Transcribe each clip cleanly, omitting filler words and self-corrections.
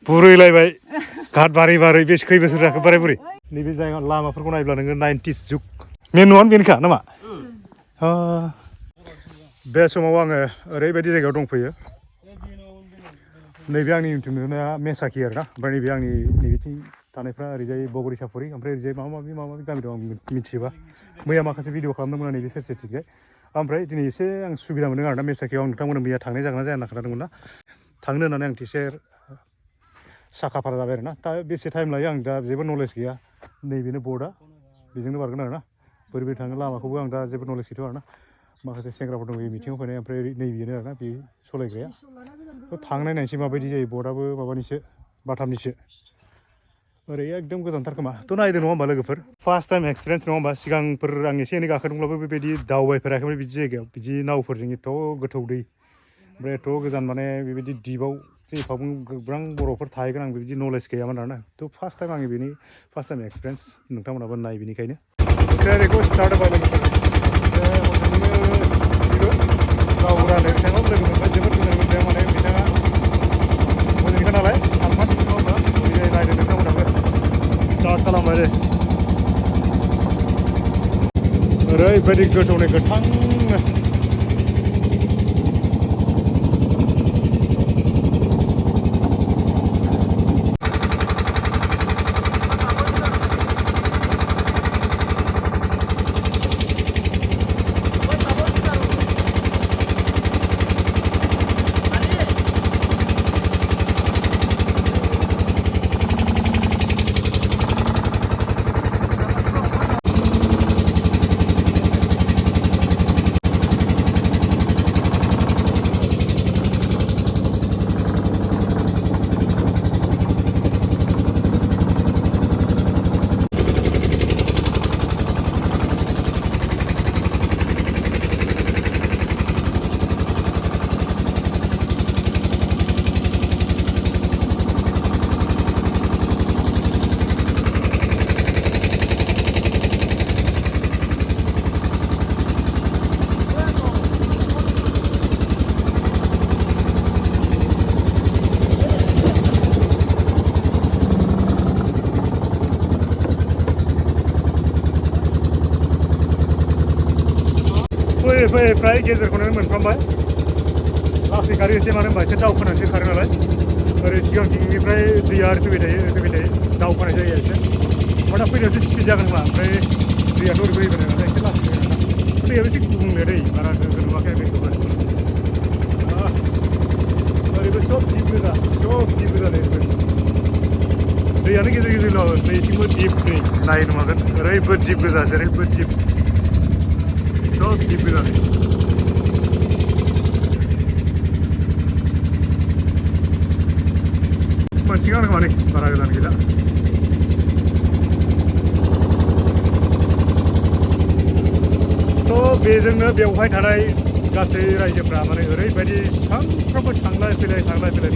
बुरैलायबाय घाट बारै बारै बे खै बोसोर जाखो बोराय बुरै नैबे जायगा लामाफोरखौ नायब्ला नोङो 90s जुग मेन न'आनो बेनोखा नामा बे समाव आङो ओरैबायदि जायगायाव दंफैयो नैबे आंनि नुनाया मेसाखि आरोना ओमफ्राय नैबे आंनि नैबेथिं थानायफ्रा ओरैजाय बगरी सापरि ओमफ्राय ओरैजाय माबा माबि गामि दं आं मिथिजोबा मैया माखासे भिडिअ खालामदोंमोन आं नैबे सेरसेथिंजाय ओमफ्राय दिनै एसे आं सुबिदा मोनदों आरोना मेसाखियाव आं नोंथांमोननो मैया थांनाय जागोन ना जाया होनना खोन्थादोंमोन ना थांनो होननानै आं एसे साखाफारा जाबाय आरोना दा बेसे टाइम लायो आं दा जेबो नलेज गैया नैबेनो बर्डआ बेजोंनो बारगोन आरोना बोरै थाङो लामाखौबो आं दा जेबो नलेज गैथ'आ आरोना माखासे सेंग्राफोर दं बे मिथिङाव फैनाय ओमफ्राय नैबेनो आरोना बे सलायग्राया थांनाय नायनोसै माबायदि जायो बर्डआबो माबानिसो बाथामनिसो ओरै एकदम गोजानथार खोमा थ' नायदों नङा होमबा लोगोफोर फार्स्ट टाइम एक्सपिरियेन्स नङा होमबा सिगांफोर आं एसे एनै गाखोदोंब्लाबो बेबायदि दावबायफेराखैमोन बिदि जायगायाव बिदि नावफोरजों एथ' गोथौ दै ओमफ्राय एथ' गोजान माने बेबायदि दिपआव एफाबां गोबां बर'फोर थाहैगोन आं बेबायदि नलेज गैयामोन आरोना थ' फार्स्ट टाइम आंनि बेनि फार्स्ट टाइम एक्सपिरियेन्स नोंथांमोनाबो नाय बेनिखायनो बेखौ स्टार्ट होबाय लोगोफोर गावबुरा बिथाङाव लोगो मोनबाय जोबोद मोजां मोनदों माने बिथाङा मोजांखा नालाय थांफानो नङा होमबा नायदो नोंथांमोनाबो स्टार्ट खालामबाय दे ओरैबायदि गोथौनो गोथांनो फैयै फ्राय गेजेरखौनो मोनफ्रामबाय लासै खारो एसे मानो होनबा एसे दावखोनानैसो खारो नालाय ओरै सिगांथिंनिफ्राय दैया ओरै फैबाय थायो दावखोनाय जायो एसे ओमफ्राय दा फैनायावसो स्पिड जागोन खोमा ओमफ्राय दैयाथ' ओरै फैबाय नालाय एसे लासै फैगोन आरोना दैयाबो एसे गुबुंले दै बारा गोरोबाखै आरो दैखौहाय ओरैबो सब दिप गोजा नै दैयानो गेजेर गेजेरल' नैथिंबो दिप दै नायनो मागोन ओरैबो दिप गोजा जेरैबो दिप सब दिप गोजा नै मोनसिगोन खोमा नै बारा गोजान गैला थ' बेजोंनो बेवहाय थानाय गासै रायजोफ्रा माने ओरैबायदि सानफ्रोमबो थांलाय फैलाय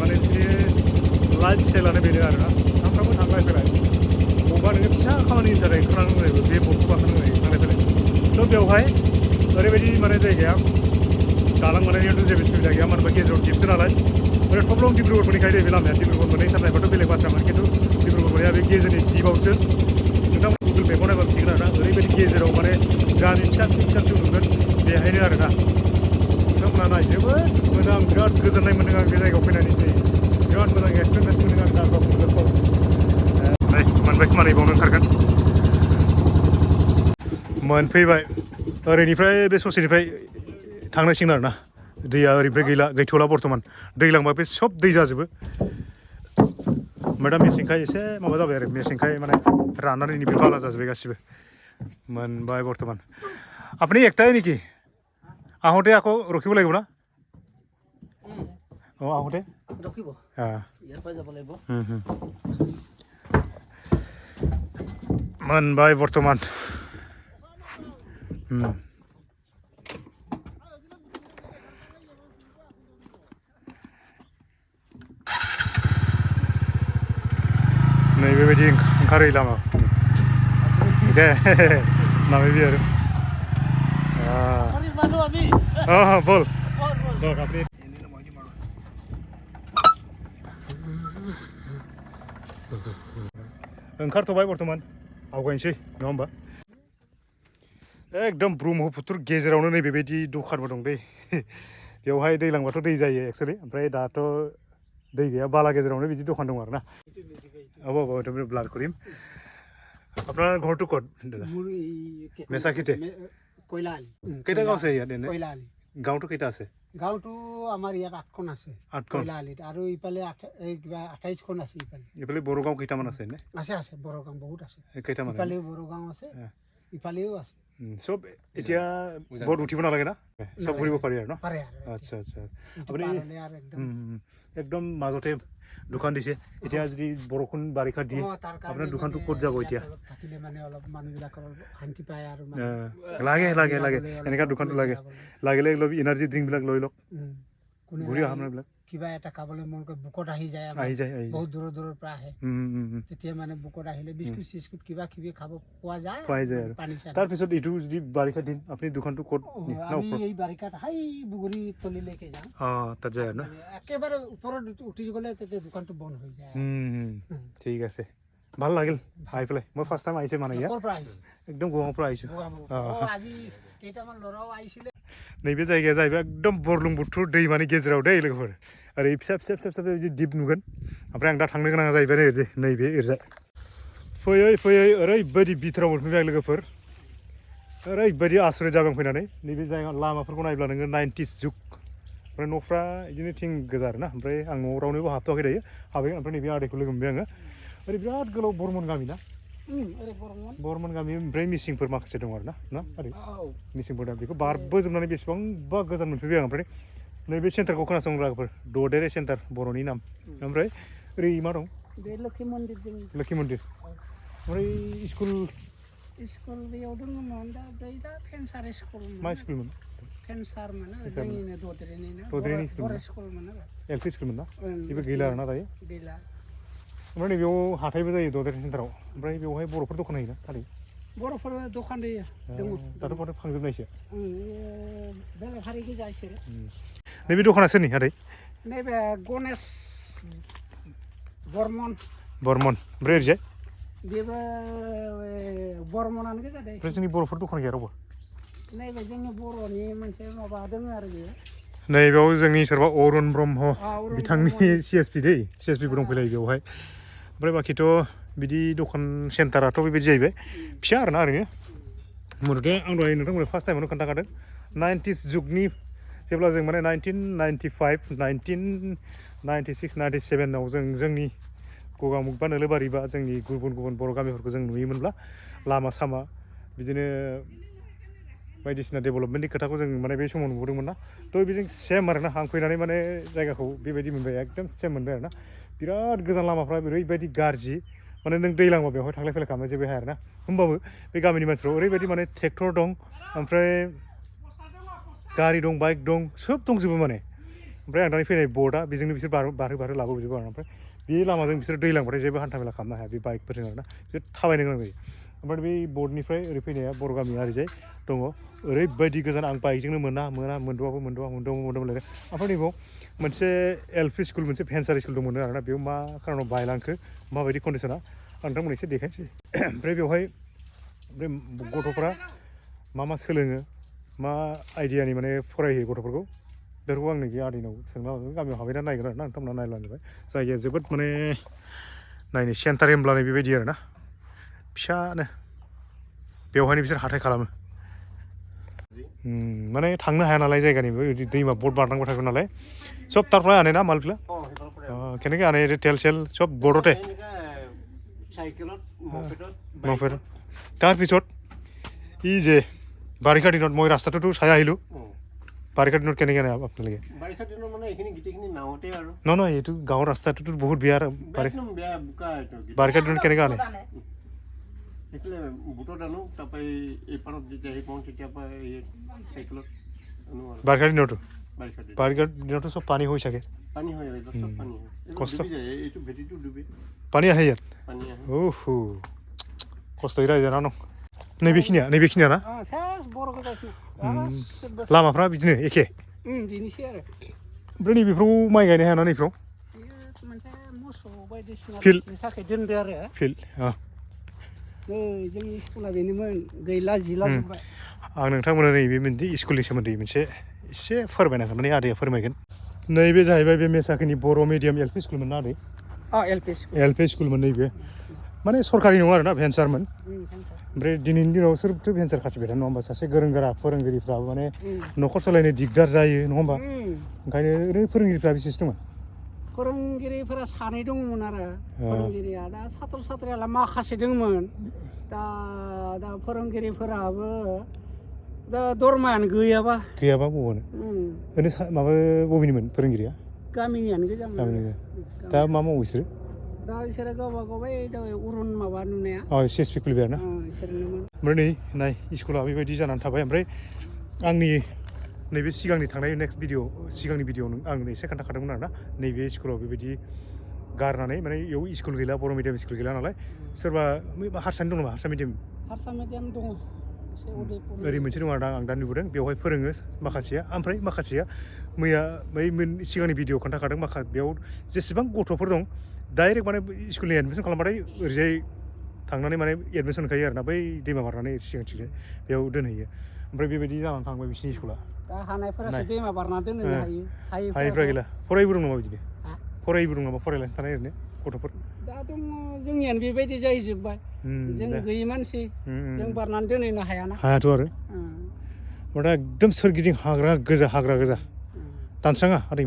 माने बिसोरनि लाइफ स्टाइलानो बेनो आरोना सानफ्रोमबो थांलाय फैलाय बबेबा नोङो फिसा खामानिनि थाखाय ओंखारलांनो जायो बे बटखौ गाखोनो जायो थांलाय फैलाय थ' बेवहाय ओरैबायदि माने जायगाया दालां बानायनायावथ' जेबो सुबिदा गैया मानो होनबा गेजेराव दिपसो नालाय ओरै थब्लं डिब्रुगड़ मोनहैखायो बे लामाया डिब्रुगड़ मोनहैथारनायबाथ' बेलेग बाथ्रामोन खिन्थु डिब्रुगड़ मोनहैया बे गेजेरनि दिपआवसो नोंथां गुगोल मेपआव नायबा मिथिगोन आरोना ओरैबायदि गेजेराव माने गामि फिसा नुगोन बेहायनो आरोना नोंथांमोना नाय जोबोद मोजां बिराद गोजोननाय मोन्दों आं बे जायगायाव फैनानै बिराद मोजां एक्सपिरियेन्स मोन्दों आं दा गावखौनो नै मोनबाय खोमा नैबावनो ओंखारगोन मोनफैबाय ओरैनिफ्राय बे ससेनिफ्राय थांनांसिगोन आरोना दैया ओरैनिफ्राय गैथ'ला बर्थमान दैलांबा बे सब दै जाजोबो ओमफ्राय दा मेसेंखाय एसे माबा जाबाय आरो मेसेंखाय माने राननानै नैबे बाला जाजोब्बाय गासिबो मोनबाय बर्थमान আপনি একটাই নেকি আহোঁতে আকৌ ৰখিব লাগিব না অঁ আহোঁতে ৰখিব ইয়াৰ পৰা যাব লাগিব मोनबाय बर्थमान नै बेबायदि ओंखारो लामा दे नामै बि आरो हाँ बोल ओंखारथ'बाय बर्थमान आवगायनोसै नङा होमबा एकदम ब्रह्मपुत्र गेजेरावनो नैबेबायदि दखानबो दं दै बेवहाय दैलांबाथ' दै जायो एक्सुवेलि ओमफ्राय दाथ' दै गैया बाला गेजेरावनो बिदि दखान दं आरो ना अब अब তুমি ব্লাড কৰিম আপোনাৰ ঘৰটো ক'ত দাদা মেছাকিতে কৈলালী কেইটা গাঁও আছে ইয়াত এনে কৈলালী গাঁওটো কেইটা আছে গাঁওটো আমাৰ ইয়াত 8খন আছে 8খন কৈলালীত আৰু ইফালে এই কিবা 28খন আছে ইফালে বড়ো গাঁও কেইটামান আছে নে আছে বড়ো গাঁও বহুত আছে কেইটামান ইফালেও বড়ো গাঁও আছে ইফালেও আছে সব এতিয়া বৰ উঠিব নালাগে না সব ঘূৰিব পাৰি আৰু ন পাৰে আৰু আচ্ছা আচ্ছা আপুনি একদম মাজতে দোকান দিছে এতিয়া যদি বৰষুণ বাৰিষা দিয়ে আপোনাৰ দোকানটো ক'ত যাব এতিয়া থাকিলে মানে অলপ মানুহবিলাকৰ শান্তি পায় আৰু লাগে লাগে লাগে এনেকা দোকানটো লাগে লাগিলে লব এনাৰ্জি ড্ৰিংকবিলাক লৈ লওক ঘূৰি অহা মানুহবিলাক কিবা এটা খাবলৈ মন কৰে বুকত আহি যায় বহুত দূৰৰ দূৰৰ পৰা আহে তেতিয়া মানে বুকত আহিলে বিস্কুট চিস্কুট কিবা কিবি খাব পোৱা যায় পানী তাৰপিছত এইটো যদি বাৰিষা দিন আপুনি দোকানটো ক'ত এই বাৰিষাত হাই বুগুৰি তলিলৈকে যাওঁ তাত যায় ন একেবাৰে ওপৰত উঠি গ'লে তেতিয়া দোকানটো বন্ধ হৈ যায় ঠিক আছে ভাল লাগিল আহি পেলাই মই ফাৰ্ষ্ট টাইম আহিছে মানে ইয়াত একদম গোৱামৰ পৰা আহিছোঁ আজি কেইটামান ল'ৰাও আহিছিলে नैबे जायगाया जाहैबाय एकदम बुरलुंबुथुर दैमानि गेजेराव दै लोगोफोर ओरै फिसा फिसा फिसा फिसा बिदि दिप नुगोन ओमफ्राय आं दा थांनो गोनां जाहैबाय नैबे ओरैजाय फैयै फैयै ओरैबायदि बिथोराव मोनफैबाय आं लोगोफोर ओरैबायदि आसरित जाबाय फैनानै नैबे जायगा लामाफोरखौ नायब्ला नोङो 90s जुग ओमफ्राय न'फ्रा बिदिनो थिं गोजा आरोना ओमफ्राय आं न'आव रावनोबो हाबथ'वाखै दायो हाबैगोन ओमफ्राय नैबे आदैखौ लोगो मोनबाय आङो ओरै बिराद गोलाव बरमन गामि ना बरमन गामि ओमफ्राय मिसिंफोर माखासे दं आरो ना ओरै मिसिंफोर दं बेखौ बारबोजोबनानै बेसेबांबा गोजान मोनफैबाय आं ओमफ्राय नैबे सेन्टारखौ खोनासंग्राफोर ददेरे सेन्टार बर'नि नाम ओमफ्राय ओरै मा दं लोखि मन्दिर ओमफ्राय स्कुल बेयाव दङमोन दा फेन्सार स्कुल मा स्कुलमोन फेन्सारमोन जोंनिनो ददेरेनि स्कुलमोन एलपि स्कुलमोन ना बेबो गैला आरोना दायो गैला ओमफ्राय नैबेयाव हाथायबो जायो ददेरे सेन्टाराव ओमफ्राय बेवहाय बर'फोर दखान होयोना थारै बर'फोर दखान होयो दाथ' माथो फांजोबनायसो बेलाफारि गोजा इसोरो नैबे दखाना सोरनि आदै नैबे गणेश बर्मन ओमफ्राय ओरैजाय बेबो बर्मनानो गोजा दे ओमफ्राय जोंनि बर'फोर दखान गैया रावबो नैबे जोंनि बर'नि मोनसे माबा दङ आरो बेयो नैबेयाव जोंनि सोरबा अरुण ब्रह्म बिथांनि CSP दै CSPबो दंफैलायो बेवहाय ओमफ्राय बाखिथ' बिदि दखान सेन्टाराथ' बेबायदि जाहैबाय फिसा आरोना ओरैनो मुथथे आं दहाय नोंथांमोननो फार्स्ट टाइमावनो खोन्थाखादों 90s जुगनि जेब्ला जों माने 1995 1996 97आव जोंनि गगामुग बा नोलोबारि बा जोंनि गुबुन बर' गामिफोरखौ जों नुयोमोनब्ला लामा सामा बिदिनो बायदिसिना डेभेलपमेन्टनि खोथाखौ जों माने बे समाव नुबोदोंमोन ना थ' बेजों सेम आरोना आं फैनानै माने जायगाखौ बेबायदि मोनबाय एकदम सेम मोनबाय आरोना बिराद गोजान लामाफ्रा ओरैबायदि गाज्रि माने नों दैलांबा बेवहाय थांलाय फैलाय खालामनो जेबो हाया आरोना होमबाबो बे गामिनि मानसिफ्राव ओरैबायदि माने ट्रेक्टर दं ओमफ्राय गारि दं बाइक दं सोब दंजोबो माने ओमफ्राय आं दानि फैनाय बर्डआ बेजोंनो बिसोर बारहो लाबोजोबो आरो ओमफ्राय बे लामाजों बिसोर दैलांबाथाय जेबो हान्था मेला खालामनो हाया बे बाइकफोरजों आरोना बिसोर थाबायनो गोनां जायो ओमफ्राय बे बर्डनिफ्राय ओरै फैनाया बर' गामिया ओरैजाय दङ ओरैबायदि गोजान आं बाइकजोंनो मोनद'आबो मोनलायदों ओमफ्राय नैबाव मोनसे LP स्कुल मोनसे भेन्सार स्कुल दंमोन आरोना बेयाव मा खारनाव बायलांखो माबायदि कन्डिसना आं नोंथांमोन एसे देखायनोसै ओमफ्राय बेवहाय गथ'फ्रा मा सोलोङो मा आइडियानि माने फरायहोयो गथ'फोरखौ बेफोरखौ आं नैबे आदैनाव सोंना गामियाव हाबैना नायगोन आरोना नोंथांमोना नायब्लानो जाबाय जायगाया जोबोद माने नायनो सेन्टार होनब्लानो बेबायदि आरोना फिसानो बेवहायनो बिसोर हाथाय खालामो माने थांनो हाया नालाय जायगानिबो दैमा बट बारनांगौ थागोन नालाय सब तरफा आने ना मालफिला केनेके आने तेल सेल सब बर्डते मफेर তাৰপিছত ই যে বাৰিষা দিনত মই ৰাস্তাটোতো চাই আহিলোঁ বাৰিষা দিনত কেনেকৈ আনে আপোনালোকে বাৰিষা দিনত মানে এইখিনি গোটেইখিনি নাওতে আৰু নহয় এইটো গাঁৱৰ ৰাস্তাটোতো বহুত বেয়া বাৰিষা দিনত কেনেকৈ আনে এইফালে বুটত আনো তাৰপৰা এই পাৰত যেতিয়া আহি পাওঁ তেতিয়াৰ পৰা এই চাইকেলত আনো আৰু বাৰিষা দিনতো বাৰিষা দিনতো চব পানী হৈ চাগে পানী হয় চব পানী হয় কষ্ট এইটো ভেটিটো ডুবে পানী আহে ইয়াত পানী আহে खस्थ' रायजो जाना दं नैबेखिनिया ना लामाफ्रा बिदिनो एखे बेनोसै आरो ओमफ्राय नैबेफ्राव माइ गायनो हाया ना नैफ्राव मोनसे मोसौ बायदि बायदिसिना फिल्ड थाखाय दोनदो आरो फिल्ड जोंनि स्कुला बेनोमोन गैला जिला जोब्बाय आं नोंथांमोननो नैबे मोनसे स्कुलनि सोमोन्दै मोनसे एसे फोरमायना होनानै आदैया फोरमायगोन नैबे जाहैबाय बे मेसाखिनि बर' मिडियाम एल पि स्कुलमोन ना आदै एल पि स्कुलमोन नैबे माने सरकारि नङा आरोना भेन्सारमोन ओमफ्राय दिनैनि दिनाव सोरथो भेन्सार खाथिबाय थानो नङा होमबा सासे गोरों गोरा फोरोंगिरिफ्राबो माने न'खर सालायनो दिगदार जायो नङा होमबा ओंखायनो ओरैनो फोरोंगिरिफ्रा बेसेसो दंमोन फोरोंगिरिफोरा सानै दङमोन आरो फोरोंगिरिया दा सात्र सात्रियाला माखासे दंमोन दा फोरोंगिरिफोराबो दा दरमायानो गैयाबा बबावनो ओरैनो माबा बबेनिमोन फोरोंगिरिया गामिनियानो गोजामोन दा मा मावो बिसोरो दा बिसोरो गावबा गाव बै अरुन माबा नुनाया सि एस पि खुलिबाय आरोना ओमफ्राय नै नाय स्कुला बेबायदि जानानै थाबाय ओमफ्राय आंनि नैबे सिगांनि थांनाय नेक्स्ट सिगांनि भिडिअ आं एसे खोन्थाखादोंमोन आरोना नैबे स्कुलाव बेबायदि गारनानै माने बेयाव स्कुल गैला बर' मिडियाम स्कुल गैला नालाय सोरबा हारसानि दं नामा हारसा मिडियाम दङ ओरै मोनसे दं आरोना आं दा नुबोदों बेवहाय फोरोङो माखासेया ओमफ्राय माखासेया मैया बै सिगांनि भिडिअ खोन्थाखादों बेयाव जेसेबां गथ'फोर दं डाइरेक्ट माने स्कुलनि एडमिसन खालामबाथाय ओरैजाय थांनानै माने एडमिसन होखायो आरोना बै दैमा बारनानै सिगांथिंजाय बेयाव दोनहैयो ओमफ्राय बेबायदि जानानै थांबाय बिसिनि स्कुला दा हानायफोरासो दैमा बारना दोनहैनो हायो हायैफ्रा गैला फरायबो दं नामा बिदिनो फरायबो दं नामा फरायलासो थानाय ओरैनो गथ'फोर दा दङ जोंनियानो बेबायदि जाहैजोब्बाय जों गैयि मानसि जों बारनानै दोनहैनो हायाथ' आरो दा एकदम सोरगिदिं हाग्रा गोजा दानस्राङा आदै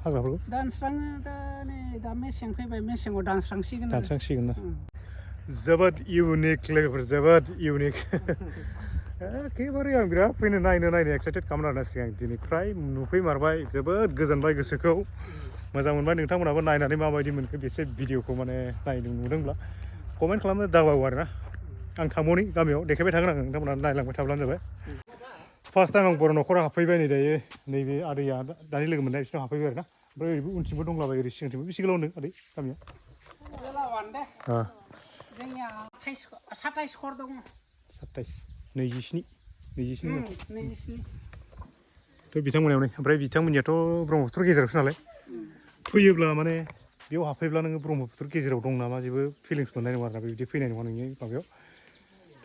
हाग्राफोरखौ दानस्राङो दा मेसें फैबाय मेसेङाव दानस्रांसिगोन ना जोबोद इउनिक लोगोफोर जोबोद इउनिक एखेबारे आं बिराद फैनो नायनो एक्साइटेड खालामो आरोना सिगां दिनैफ्राय नुफैमारबाय जोबोद गोजोनबाय गोसोखौ मोजां मोनबाय नोंथांमोनहाबो नायनानै माबायदि मोनखो बेसे भिडिअखौ माने नायनो नुदोंब्ला कमेन्ट खालामनो दाबावो आरोना आं थांबावनि गामियाव देखायबाय थागोन आं नोंथांमोनहा नायलांबाय थाब्लानो जाबाय फार्स्ट टाइम आं बर' न'खराव हाबफैबाय नै दायो नैबे आदैया दानि लोगो मोननाय बिसिनाव हाबफैबाय आरोना ओमफ्राय ओरैबो उनथिंबो दंलाबायो ओरै सिगांथिंबो बेसे गोलाव होनदों आदै गामिया जोंनिया 27 खर दङ 27 थ' बिथांमोननियावनो ओमफ्राय बिथांमोननियाथ' ब्रह्मपुत्र गेजेरावसो नालाय फैयोब्ला माने बेयाव हाबफैब्ला नोङो ब्रह्मपुत्र गेजेराव दं नामा जेबो फिलिंस मोननाय नङा आरोना बेबायदि फैनाय नङा नोंनि माबायाव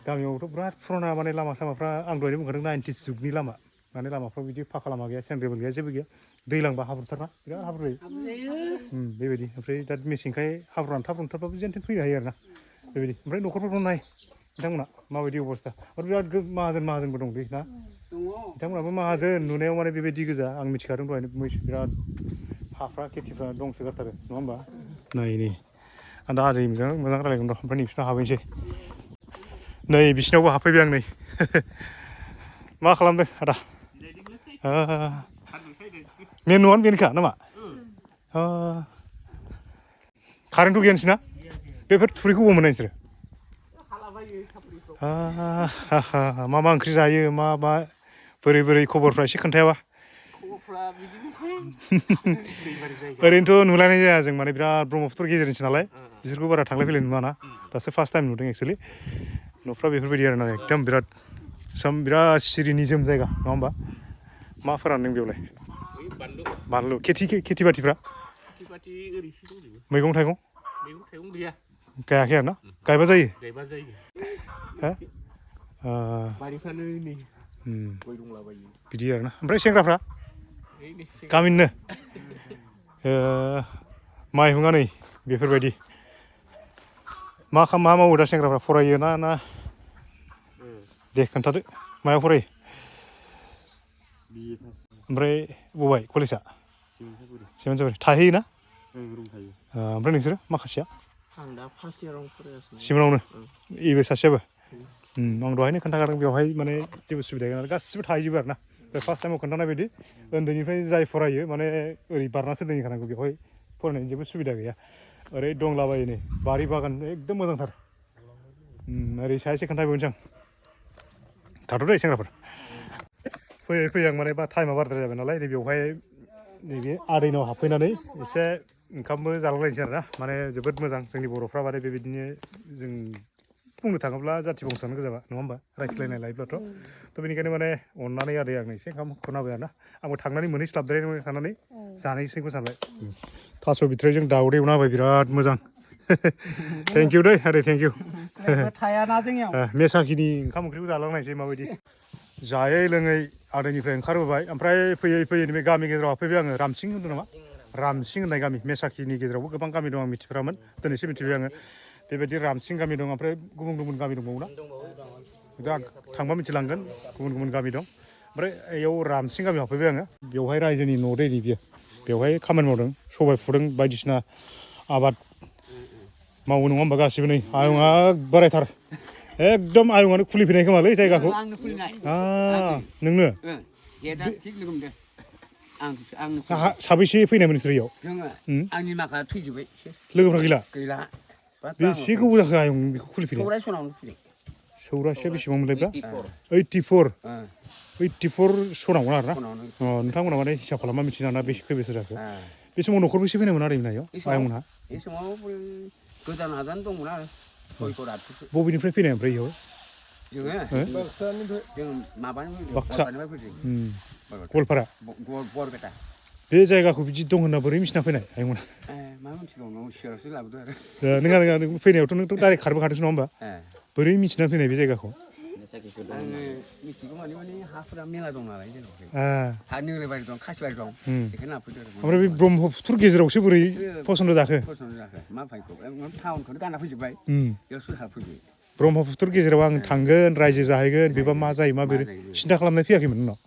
गामियावथ' बिराद फुराना माने लामा सामाफ्रा आं दहायनो बुंखादों 90s जुगनि लामा माने लामाफ्राव बिदि फाखा लामा गैया सेन्ट्रेबल गैया जेबो गैया दैलांबा हाब्रुथारना बिराद हाब्रु जायो बेबायदि ओमफ्राय दा मेसेंखाय हाब्रु रानथाबबाबो जेन थेन फैनो हायो आरोना बेबायदि ओमफ्राय न'खरफोरखौ नाय बिथांमोना माबायदि अबस्था आरो बिराद माहाजोनबो दं दै ना बिथांमोनाबो माहाजोन नुनायाव माने बेबायदि गोजा आं मिथिखादों दहायनो बिराद हाफ्रा खेथिफ्रा दंसोगारथारो नङा होमबा नै आं दा आदै मोजां रायलायगोन र' ओमफ्राय नै बिसिनाव हाबहैनोसै नै बिसिनावबो हाबफैबाय आं नै मा खालामदों आदा मेन न'आनो बेनोखा नामा कारेन्टथ' गैया नोंसिना बेफोर थुरिखौ बबाव मोननाय नोंसोरो मा ओंख्रि जायो मा बोरै खबरफ्रा एसे खोन्थायाबा ओरैनोथ' नुलायनाय जाया जों माने बिराद ब्रह्मपुत्र गेजेरनिसो नालाय बिसोरखौ बारा थांलाय फैलाय नुवाना दासो फार्स्ट टाइम नुदों एक्सुवेलि न'फ्रा बेफोरबायदि आरोना एकदम बिराद सिरि निजोम जायगा नङा होमबा मा फोरानदों बेयावलाय बानलु खेथि बाथिफ्रा मैगं थाइगं गैया गायाखै आरोना गायबा जायो बिदि आरोना ओमफ्राय सेंग्राफ्रा गामिनिनो माइहुङा नै बेफोरबायदि मा मावो दा सेंग्राफ्रा फरायो ना दे खोन्थादो मायाव फरायो ओमफ्राय बबेहाय कलेजआ सिमोनसापुरि थाहैयोना ओमफ्राय नोंसोरो माखासेया आं दा फार्स्ट इयाराव फरायगासिनो सिमोनावनो इबो सासेयाबो आं दहायनो खोन्थाखादों बेवहाय माने जेबो सुबिदा गैया नालाय गासिबो थाहैजोबो आरोना बे फार्स्ट टाइमाव खोन्थानाय बायदि उन्दैनिफ्राय जाय फरायो माने ओरै बारनासो दोनहैखानांगौ बेवहाय फरायनायनि जेबो सुबिदा गैया ओरै दंलाबायो नै बारि बागान एकदम मोजांथार ओरै सासे खोन्थाबावनोसै आं थाथ' दे सेंग्राफोर फैयै आं माने टाइमा बाराद्राय जाबाय नालाय बेवहाय नैबे आदैनाव हाबफैनानै एसे ओंखामबो जालायलायनोसै आरोना माने जोबोद मोजां जोंनि बर'फ्रा माने बेबायदिनो जों बुंनो थाङोब्ला जाथि बंस'आनो गोजाबा नङा होमबा रायज्लायनाय लायोब्लाथ' थ' बेनिखायनो माने अननानै आदै आंनो एसे ओंखाम खुरना होबाय आरोना आंबो थांनानै मोनहैस्लाबद्राय थांनानै जानायसैखौ सानबाय थास' बिथराइजों दाउदै एवना होबाय बिराद मोजां थेंक इउ दै आदै थेंक इउ थायाना जोंनियाव मेसाखिनि ओंखाम ओंख्रिखौ जालांनायसै माबायदि जायै लोङै आदैनिफ्राय ओंखारबोबाय ओमफ्राय फैयै फैयै नैबे गामि गेजेराव हाबफैबाय आङो रामसिं होनदों नामा रामसिं होननाय गामि मेसाखिनि गेजेरावबो गोबां गामि दं आं मिथिफेरामोन दिनैसो मिथिबाय आङो बेबायदि रामसिं गामि दं ओमफ्राय गुबुन गुबुन गामि दंबावो ना दा थांबा मिथिलांगोन गुबुन गुबुन गामि दं ओमफ्राय बेयाव रामसिं गामियाव हाबफैबाय आङो बेवहाय रायजोनि न' दै बियो बेवहाय खामानि मावदों सबाय फुदों बायदिसिना आबाद मावो नङा होमबा गासिबो नै आयंआ बारायथार एकदम आयंआनो खुलिफैनाय खोमालै जायगाखौ नोंनो साबैसे फैनायमोन नोंसोर इयाव आंनि माखा थैजोब्बाय लोगोफ्रा गैला गैला बेसे गोबाव जाखो आयं बेखौ खुलिफैनाय सौरासेया बेसेबां मोनलायब्रा 84 सनावमोन आरोना नोंथांमोना माने हिसाब खालामना मिथिना ना बेसे खै बोसोर जाखो बे समाव न'खर बेसे फैनायमोन आरो आयंमोनहा आयंमोनहा बे समाव गोदान हादान दंमोन आरो बबेनिफ्राय फैनाय ओमफ्राय इयाव जों माबानिफ्राय बाक्सा फैदों गवालपारा बरपेटा बे जायगाखौ बिदि दं होनना बोरै मिथिना फैनाय आयंमोना मा मिथिबावनो सिगाङावसो लाबोदों आरो नोंहा नों फैनायावथ' नोंथ' डाइरेक्ट खारबोखादोंसो नङा होमबा बोरै मिथिना फैनाय बे जायगाखौ आङो मिथिगौ माने हाफोरा मेला दं नालाय जेनेबा हा नोलोबारि दं खासिबारि दं बेखौनो लाफैदों आरो ओमफ्राय बे ब्रह्मपुत्र गेजेरावसो बोरै फसन्द जाखो मा फायखौ टाउनखौनो गानना फैजोब्बाय बेयाव सोर हाफैबाय ब्रह्मपुत्र गेजेराव आं थांगोन रायजो जाहैगोन बेबा मा जायो मा बोरै सिन्था खालामनाय फैयाखैमोन उनाव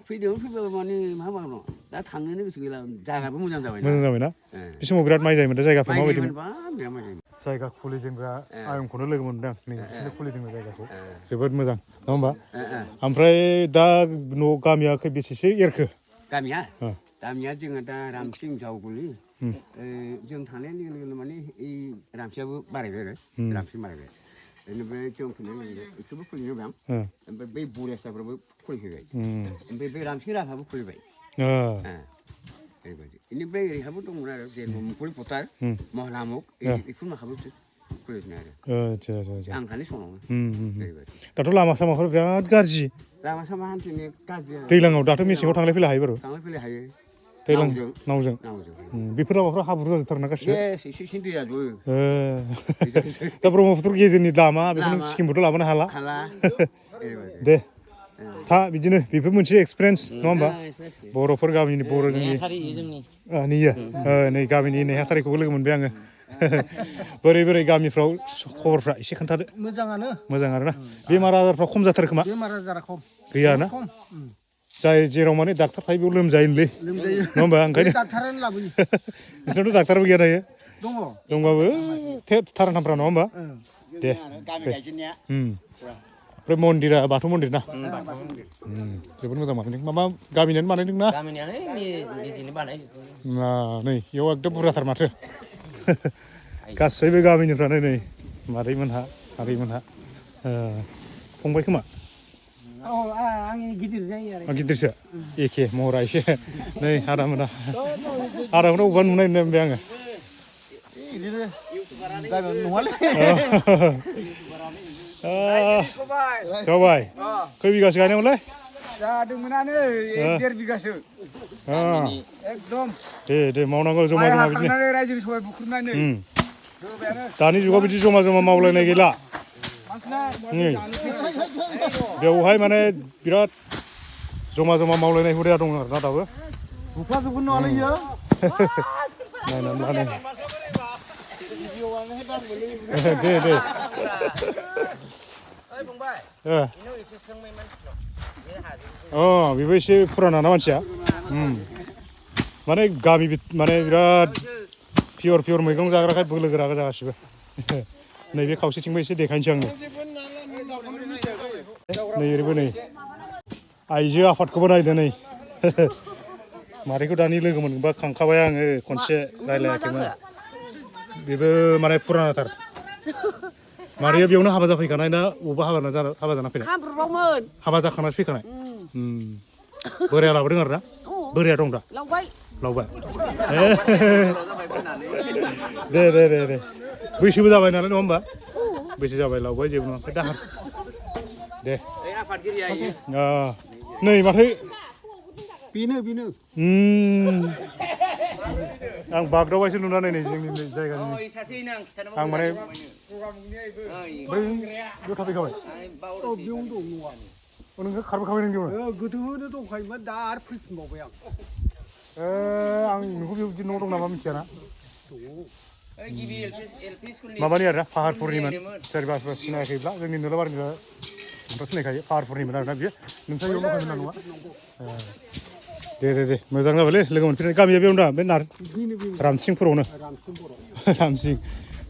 फैदों फैबाबो माने मा मावनो दा थांनोनो गोसो गैला जायगाबो मोजां जाबायना मोजां जाबायना बे समाव बिराद माइ जायोमोन दा जायगाफ्रा माबायदिमोन माबायदिमोन जायगा खुलिजेनग्रा आयंखौनो लोगो मोनदों आं नै बिसोरनो खुलिजेनग्रा जायगाखौ जोबोद मोजां नङा होमबा ओमफ्राय दा न' गामिया खै बेसेसो एरखो गामिया जोङो दा रामसिं जावगुलि जों थांनाय लोगो लोगोनो माने रामसियाबो बारायबाय आरो रामसिं बारायबाय बेनिफ्राय जों फैनाय लोगो लोगो बिसोरबो खुलिनो होबाय आं ओमफ्राय बै बरियासाफ्राबो खुलिफैबाय ओमफ्य बे रामसिं राजाबो खुलिबाय ओरैबायदि बेनिफ्राय ओरैहाबो दंमोन आरो जेनेबा मुखुरि फोथार महानामुख बेफोर माखाबो खुलिफिनो आरो आं थानाय समावनो दाथ' लामा सामाफोर बिराद गाज्रि लामा सामा हान्थिनो गाज्रि दैज्लाङाव दाथ' मेसेङाव थांलाय फैलाय हायो बारु थांलाय फैलाय हायो दैज्लां नावजों बेफोर लामाफ्रा हाब्रु जाजोबथारोना गासिबो एसे दैया ज'यो दा ब्रह्मपुत्र गेजेरनि लामा बेखौ नों सिक्किमबोथ' लाबोनो हाला दे था बिदिनो बेफोर मोनसे एक्सपिरियेन्स नङा होमबा बर'फोर गामिनि बर' जोंनि नै गामिनि नेहाथारिखौबो लोगो मोनबाय आङो बोरै गामिफ्राव खबरफ्रा एसे खोन्थादो मोजां आरोना बेमार आजारफ्रा खम जाथारो खोमा बेमार आजारा खम गैया ना जाय जेराव माने डाक्टार थायो बेयाव लोमजायोनोलै नङा होमबा ओंखायनो डाक्टारानो लाबोयो बिसोरनावथ' डाक्टारबो गैया दायो दंबाबो थाराथामफ्रा नङा होमबा दे ओमफ्राय मन्दिरा बाथौ मन्दिर ना जोबोद मोजां बानायदों माबा गामिनियानो बानायदों ना नै बेयाव एकदम बुरजाथार माथो गासैबो गामिनिफ्रानो नै मादैमोनहा फंबाय खोमा आंनि गिदिर जायो आरो गिदिरसो एखे महरा एसे नै आदामोना अबेबा नुनाय मोनबाय आङो जाबाय खै बिगासो गायनांगौलै जादोंमोनानो 1.5 बिगासो एकदम दे मावनांगौ जमा बिदिनो रायजोनि सबाय बुख्रुबनानै दानि जुगाव बिदि जमा मावलायनाय गैला बेवहाय माने बिराद जमा मावलायनाय हुदाया दङ आरोना दाबो बुख्लाजोबगोन नङालै इयो नायनानै दे बेबो एसे फुराना ना मानसिया माने गामि माने बिराद पियर मैगं जाग्राखाय बोलो गोरा जागासिबो नैबे खावसेथिंबो एसे देखायनोसै आङो नै ओरैबो नै आइजो आफादखौबो नायदो नै मादैखौ दानि लोगो मोनबा खांखाबाय आङो खनसे रायलायाखैमोन बेबो माने फुरानाथार मादैया बेयावनो हाबा जाफैखानाय ना बबेबा हाबा जाना फैनाय हाबा जाखानासो फैखानाय बोराया लाबोदों आरो ना बोराया दं दा लावबाय दे बैसोबो जाबाय नालाय नङा होमबा बैसो जाबाय लावबाय जेबो नङा ओमफ्राय दाहार दे नै माथो बेनो आं बागदावबायसो नुनानै नै जोंनि जायगानि आं माने बै बेयाव थाफैखाबाय बेयावनो दं न'आ नोङो खारबोखाबाय नों बेयावनो गोदोनो दंखायोमोन दा आरो फैफिनबावबाय आं आं नोंखौ बेयाव बिदि न' दं नामा मिथियाना माबानि आरोना पाहारपुरनिमोन सोरबा सोरबा सिनायाखैब्ला जोंनि नोलाबारिनिफ्राय आंथ' सिनायखायो पाहारपुरनिमोन आरोना बियो नोंथाङा बेयाव दंखायोमोन ना नङा दे मोजां जाबायलै लोगो मोनफिननाय गामिया बेयावनो दा बे रामसिंपुरावनो रामसिं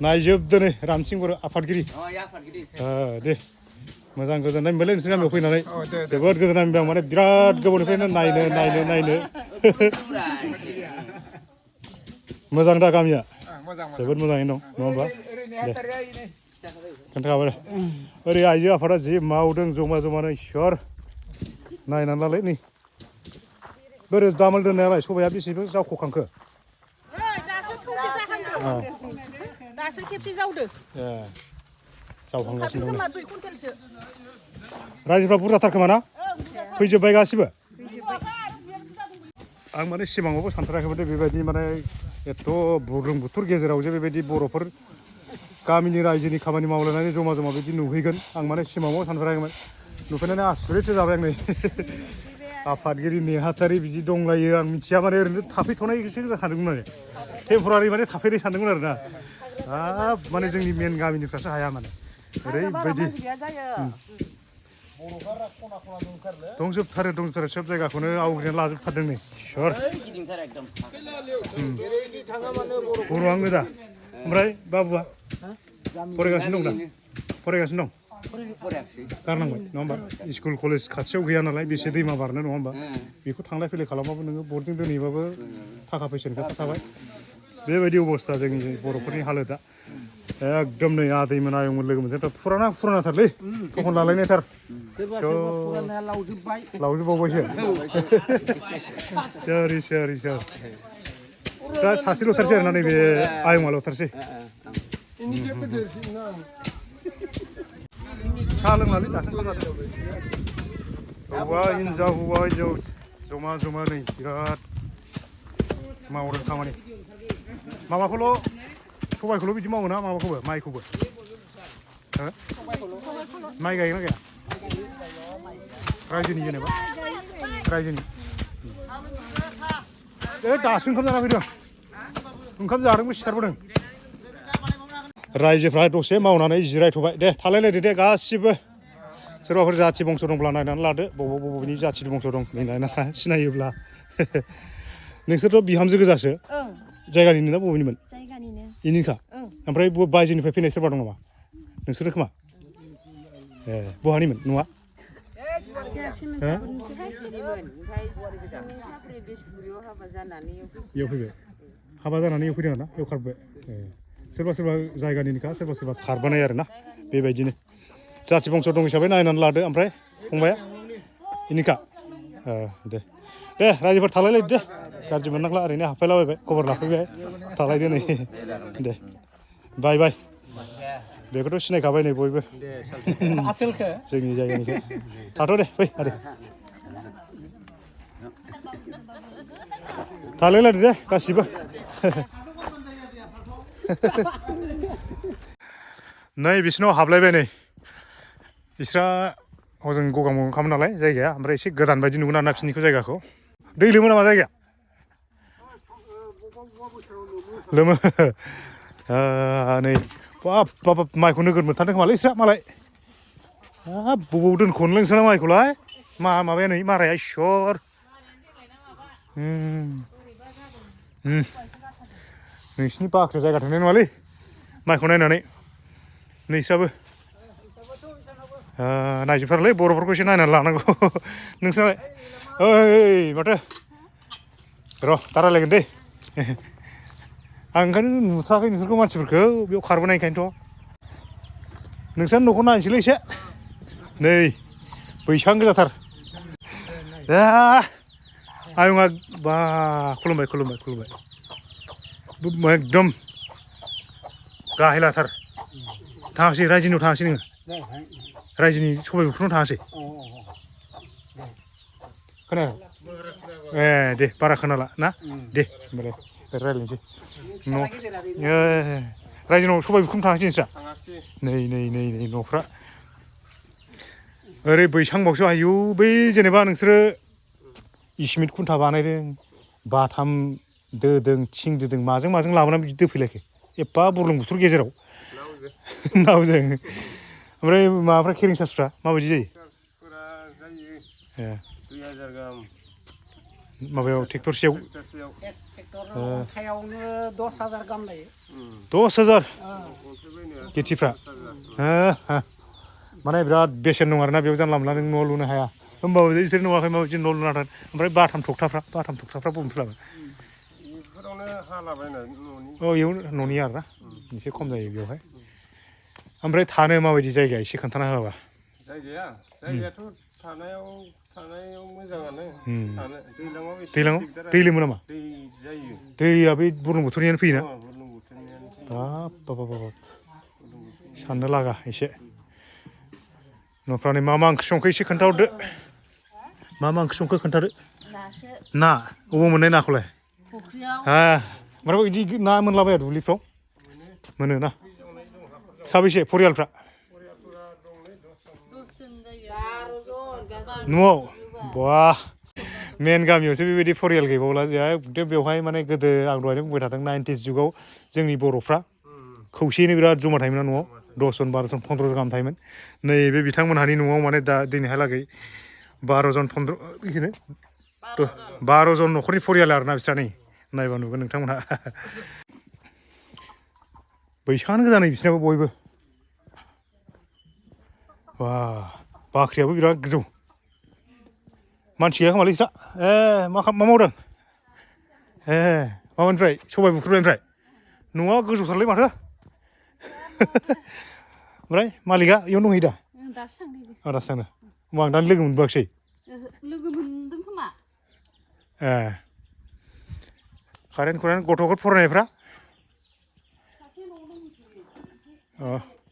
नायजोबदो नै रामसिंपुर आफादगिरि दे मोजां गोजोननाय मोनबायलै नोंसोर गामियाव फैनानै जोबोद गोजोननाय मोनबाय आं माने बिराद गोबावनिफ्रायनो नायनो मोजां दा गामिया जोबोद मोजाङैनो दं नङा होमबा दे खोन्थाखाबाय ओरै आइजो आफादा जि मावदों जमानो इसोर नायनानै लालाय नै बोरै दामोल दोननायालाय सबाया बेसेबां जावख'खांखो दासो खेबसे जावदो जावखांगासिनो दं रायजोफ्रा बुरजाथार खोमा ना फैजोब्बाय गासिबो आं माने सिमाङावबो सानथाराखैमोन दे बेबायदि माने एथ' बुरलुंबुथुर गेजेराव जे बेबायदि बर'फोर गामिनि रायजोनि खामानि मावलायनानै जमा बिदि नुहैगोन आं माने सिमाङाव सानथाराखैमोन नुफैनानै आसुरितसो जाबाय आं नै आफादगिरि नेहाथारि बिदि दंलायो आं मिथिया माने ओरैनो थाफैथ'नायसो सानदोंमोन आरो टेम्परारि माने थाफैनाय सानदोंमोन आरो ना हाब माने जोंनि मेन गामिनिफ्रासो हाया माने ओरैबायदि दंजोबथारो सोब जायगाखौनो आवग्रिनानै लाजोबथारदों नै इसोर बर'आनो गोजा ओमफ्राय बाबुआ फरायगासिनो दं दा फरायगासिनो दं गारनांबाय नङा होमबा स्कुल कलेज खाथियाव गैया नालाय बेसे दैमा बारनो नङा होमबा बेखौ थांलाय फैलाय खालामबाबो नोङो बर्डजों दोनहैबाबो थाखा फैसानि खोथा थाबाय बेबायदि अबस्था जोंनि बर'फोरनि हालोदा एकदम नै आदैमोन आयंमोन लोगो मोनसे फुरानाथारलै थखन लालायनायथार लावजोबबावबायसो सोर दा सासेल'थारसै आरोना नैबे आयंआल'थारसै साहा लोंनानै दासो ओंखाम जादों हौवा हिन्जाव जमा नै बिराद मावदों खामानि माबाखौल' सबायखौल' बिदि मावो ना माबाखौबो माइखौबो माइ गायोना गाया रायजोनि जेनेबा रायजोनि दासो ओंखाम जाना फैदों ओंखाम जादोंबो सिखारबोदों रायजोफ्रा दसे मावनानै जिरायथ'बाय दे थालायलायदो दे गासिबो सोरबाफोर जाथि बंस' दंब्ला नायनानै लादो बबेनि जाथि बंस' दं नायनानै सिनायोब्ला नोंसोरथ' बिहामजो गोजासो जायगानिनो ना बबेनिमोन इनिखा ओमफ्राय बायजोनिफ्राय फैनाय सोरबा दं नामा नोंसोरो खोमा बहानिमोन न'आ इयाव फैबाय हाबा जानानै इयाव फैदों आरोना इयाव खारबोबाय सोरबा जायगानिनोखा सोरबा खारबोनाय आरोना बेबायदिनो जाथि बंस' दं हिसाबै नायनानै लादो ओमफ्राय फंबाया इनिखा दे रायजोफोर थालायलायदो दे गाज्रि मोननांला ओरैनो हाबफैलाबायबाय खबर लाफैबाय थालायदो नै दे बाय बेखौथ' सिनायखाबाय नै बयबो जोंनि जायगानिखौ थाथ' दे फै आदै थालायलायदो दे गासिबो नै बिसिनाव हाबलायबाय नै बिस्रा हजों गगा मोखामोन नालाय जायगाया ओमफ्राय एसे गोदान बायदि नुगोन आरोना बिसोरनिखौ जायगाखौ दै लोमो नामा जायगाया लोमो नै बाब माइखौ नोगोर मोनथारदों खोमालै इस्रा मालाय हाब बबाव दोनख'नो लोंसोना माइखौलाय माबाया नै माराया इसर नोंसिनि बाख्रियाव जायगा थांनाय नङालै माइखौ नायनानै नोंस्राबो नायजोबथारलै बर'फोरखौ एसे नायनानै लानांगौ नोंस्रालाय ओइ माथो र' दा रायलायगोन दै आं ओंखायनो नुथाराखै नोंसोरखौ मानसिफोरखौ बेयाव खारबोनायखायनोथ' नोंस्रानि न'खौ नायनोसैलै एसे नै बैसां गोजाथार आयंआ बा खुलुमबाय एकदम गाहेलाथार थाङासै रायजोनियाव थाङासै नोङो रायजोनि सबाय बुख्रुनाव थाङासै खोनायाखै दे बारा खोनाला ना दे होनबालाय रायज्लायनोसै न' रायजोनाव सबाय बुख्रुम थाङासै नोंस्रा थाङासै नै न'फ्रा ओरै बैसांबावसो आयौ बै जेनेबा नोंसोरो इसिमिट खुन्था बानायदों बाथाम दोदों थिं दोदों माजों लाबोनानै बिदि दोफैलायखो एफा बुरलुंबुथुर गेजेराव नावजों ओमफ्राय माबाफ्रा खेरिं चार्जफ्रा माबायदि जायो चार्जफोरा जायो ए 2000 गाहाम माबायाव ट्रेक्टरसेयाव ट्रेक्टरसेयाव ट्रेक्टर अन्थायावनो 10,000 गाहाम लायो 10,000 अन्थाइ बायनाया खेथिफ्रा माने बिराद बेसेन दं आरोना बेयाव जानला मोनला नों न' लुनो हाया होमबाबो बिसोर नुवाखै माबायदि न' लुना थादों ओमफ्राय बाथाम थखथाफ्रा बबेनिफ्राय लाबो बेफोरावनो हालाबायनाय न'नि इयावनो न'नि आरोना एसे खम जायो बेवहाय ओमफ्राय थानो माबायदि जायगाया एसे खोन्थाना होआबा जायगायाथ' थानायाव मोजाङानो थानो दैज्लाङाव एसे दिगदार दै लोमो नामा दै जायो दैया बै बुरलुंबुथुरनियानो फैयोना बुरलुंबुथुरनियानो बाब साननो लागा एसे न'फ्रानो मा ओंख्रि संखो एसे खोन्थाहरदो मा ओंख्रि संखो खोन्थादो ना अबाव मोननाय नाखौलाय ओमफ्राय बिदि ना मोनलाबाया दुब्लिफ्राव मोनो ना साबैसे परियालफ्रा न'आव बा मेन गामियावसो बेबायदि परियाल गैबावला एकदम बेवहाय माने गोदो आं दहायनो बुंबाय थादों 90s जुगाव जोंनि बर'फ्रा खौसेयैनो बिराद जमा थायोमोन न'आव 10 जन 12 जन 15 जन गाहाम थायोमोन नैबे बिथांमोनहानि न'आव माने दा दिनैहालागै 12 जन 15 बिदिनो 12 जन न'खरनि परियाल आरोना बिस्रा नै नायबा नुगोन नोंथांमोनहा बैसाङानो गोजा नै बिसोरनाबो बयबो बा बाख्रियाबो बिराद गोजौ मानसि गैया खोमालै बिस्रा मा मावदों माबानिफ्राय सबाय बुख्रुबनायनिफ्राय न'आ गोजौथारलै माथो ओमफ्राय मालिकआ इयावनो दंहैयो दा दासो थांदों होमबा आं दा लोगो मोनबोआखिसै लोगो मोनदों खोमा कारेन्ट गथ'फोर फरायनायफ्रा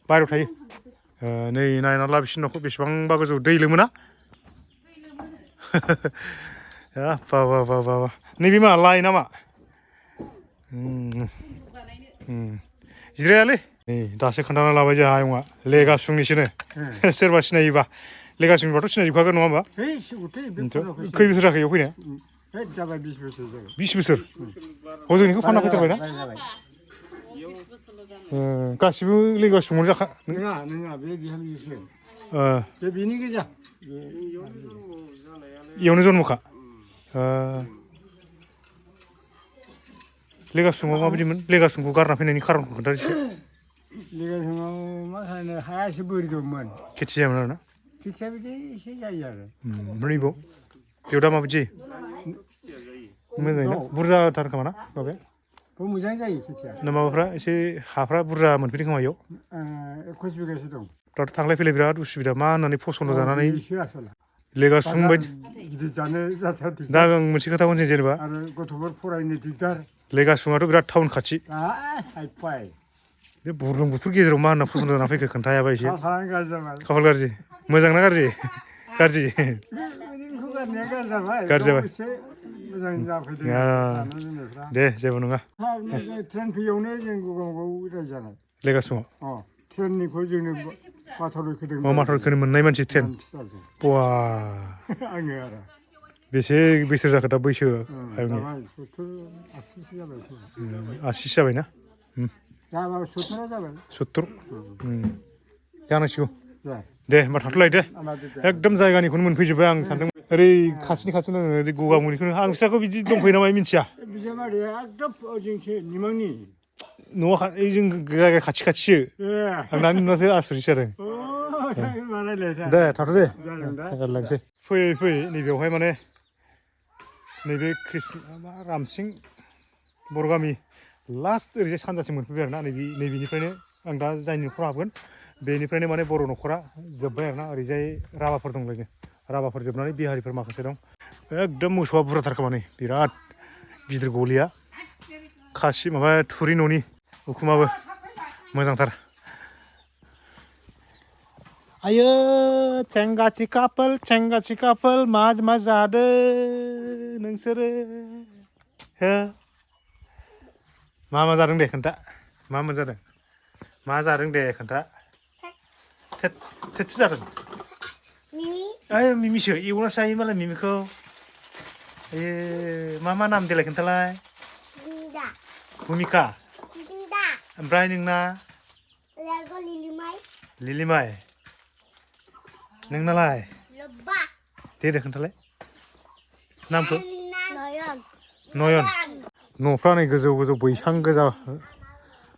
बाहेरायाव थायो नै नायनानै ला बिसोरनि न'खौ बेसेबांबा गोजौ दै लोमोना बा नैबे मा लाइ नामा जिरायालै नै दासो खोन्थाना लाबाय जोंहा आयंआ लेगासुंनिसोनो सोरबा सिनायोबा लेगासुंनिबाथ' सिनायजोबखागोन नङा होमबा खै बोसोर जाखो इयाव फैनाया जाबाय 20 बोसोर जाबाय 20 बोसोर हजोंनिखौ फानना फैथारबायना गासिबो लेगासुङावनो जाखा नङा बे बिहामजोसो बे बिनि गोजा इयावनो जन्मखा लेगासुङाव माबायदिमोन लेगासुंखौ गारना फैनायनि खारनखौ खोन्थादो एसे लेगासुङाव मा होनो हाया एसे बोरि दंमोन खेथि जायामोन आरोना खेथिया बिदि एसे जायो आरो ओमफ्राय बेयाव दा माबायदि जायो मोजाङै ना बुरजाथार खोमा ना माबाया मोजां जायो खेथिया ना माबाफ्रा एसे हाफ्रा बुरजा मोनफैदों खोमा इयाव 21 बिगासो दं दाथ' थांलाय फैलाय बिराद उसुबिदा मा होननानै फसन्द जानानै लेगासुं बायदि गिदिर जानो जाथारदों दा आं मोनसे खोथा बुंसै जेनेबा आरो गथ'फोर फरायनो दिगदार लेगासुङाथ' बिराद टाउन खाथि हायफाय बे बुरलुंबुथुर गेजेराव मा होनना फसन्द जाना फैखो खोन्थायाबा एसे खाफालानो गाज्रि जाबाय खाफाल गाज्रि मोजां ना गाज्रि गाज्रि गाज्रि जाबाय मोजां जाफैदों दे जेबो नङा ट्रेन फैयावनो जों गगामुगाव रायजानाय लेगासुङाव ट्रेननिखौ जोंनो माथावरि खोदों माथावरिखौनो मोननाय मानसि ट्रेन बवा आङो आरो बेसे बोसोर जाखो दा बैसो 80 जाबायना 70 जानांसिगौ दे होमबा थाथ'लायदो एकदम जायगानिखौनो मोनफैजोब्बाय आं सानदों ओरै खाथिनि ओरै गगामुगनिखौनो आं बिस्राखौ बिदि दंफैयो नामा मिथिया बिजामादैया एकदम ओजोंसो निमांनि न'आ जों जायगा खाथिसो आं दानि नुनासो आसरित जादों दे थाथ' दे रायलायनोसै फैयै नैबेयावहाय माने नैबे रामसिं बर' गामि लास्ट ओरैजाय सानजासिम मोनफैबाय आरोना नैबेनिफ्रायनो आं दा जायनि न'खराव हाबगोन बेनिफ्रायनो माने बर' न'खरा जोब्बाय आरोना ओरैजाय राभाफोर दंलायनो राभाफोर जोबनानै बिहारिफोर माखासे दं एकदम मोसौआ बुरजाथार खोमा नै बिराद गिदिर गलिया खासि माबा थुरि न'नि उखुमाबो मोजांथार आयो चेंगाची कापोल मा जादों नोंसोरो हो मा जादों दे खोन्था मा जादों मा जादों दे खोन्था थेत जादों ओइ मिमिसो एवना जायो मालाय मिमिखौ मा नाम देलाय खोन्थालाय भुमिका ओमफ्राय नोंना लिलिमाइ नोंनालाय दे खोन्थालाय नामखौ नयन न'फ्रा नै गोजौ बैसां गोजा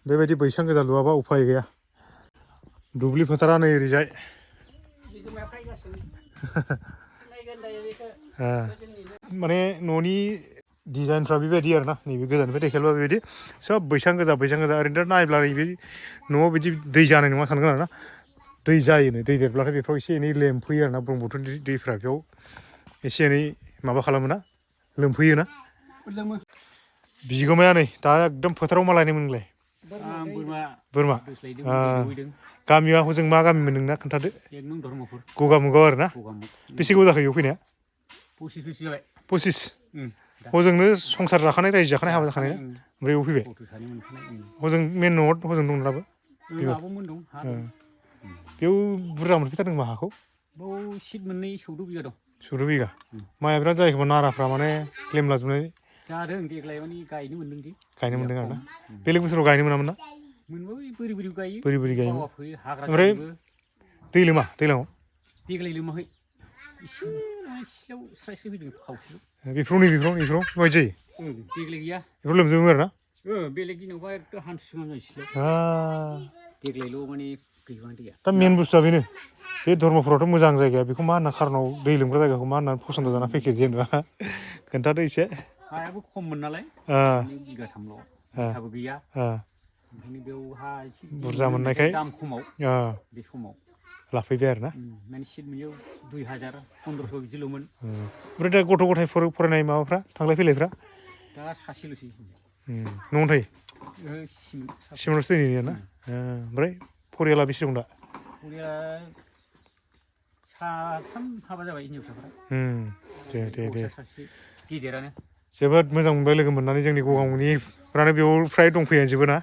बेबायदि बैसां गोजा लुवाबा उफाय गैया दुब्लि फोथारा नै ओरैजाय माने न'नि डिजाइनफ्रा बेबायदि आरोना नैबे गोजाननिफ्राय देखायब्ला बेबायदि सब बैसां गोजा ओरैनो नायब्ला नैबे न'आव बिदि दै जानाय नङा सानगोन आरोना दै जायोनो दै देरब्लाथाय बेफ्राव एसे एनै लोमफैयो आरोना ब्रह्मपुत्रनि दैफ्रा बेयाव एसे एनै माबा खालामोना लोमफैयोना बिगोमाया नै दा एकदम फोथाराव मा लायनोमोन नोंलाय बोरमा गामिया हजों मा गामिमोन नोंना खोन्थादो गगामुगाव आरोना बेसे गोबाव जाखो बेयाव फैनाया 25 हजोंनो संसार जाखानाय रायजो जाखानाय हाबा जाखानाय ना ओमफ्राय बेयाव फैबाय हजों मेन न'आव हजों दं दाबो बेयाव बुरजा मोनफैथारदों मा हाखौ बाव सिट मोननै 14 बिगा दं 14 बिगा माइया बिराद जायोखोमा नाराफ्रा माने लेमलाजोबनाय जादों देग्लाय माने गायनो मोन्दों दि गायनो मोन्दों आरोना बेलेग बोसोराव गायनो मोनामोन ना मोनबाबो बोरि गायो बोरि गायो ओमफ्राय दै लोमा दैलाङाव देग्लाय लोमाखै एसे सिलायाव स्रायस्राय फैदों खावसेयाव बेफोराव माबायदि जायो देग्लाय गैया बेफोराव लोमजोबो आरोना बेलेग दिनावबा एकदम हान्थुसिम जायो सिलायाव देग्लायल' माने गैबाङा दैया दा मेन बुस्थुआ बेनो बे धर्मपुरावथ' मोजां जायगाया बेखौ मा होनना खारनाव दै लोमग्रा जायगाखौ मा होननानै फसन्द जाना फैखो जेनेबा खोन्थादो एसे हायाबो खममोन नालाय बिगाथामल' बिगाबो गैया ओंखायनो बेयाव हा एसे बुरजा मोननायखाय दाम खमाव बे समाव लाफैबाय आरोना माने सिट मोनैयाव 2000 1500 बिदिल'मोन ओमफ्राय दा गथ' गथाय फरायनाय माबाफ्रा थांलाय फैलायफ्रा दा सासेल'सै न'आवनो थायो सिमोनावसो दोनहैयो ना ओमफ्राय फरियाला बेसे दं दा फरियाला 3 हाबा जाबाय हिनजावसाफ्रा दे गिदिरानो जोबोद मोजां मोनबाय लोगो मोननानै जोंनि गगामुगनिफ्रानो बेयाव फ्राय दंफैयाजोबो ना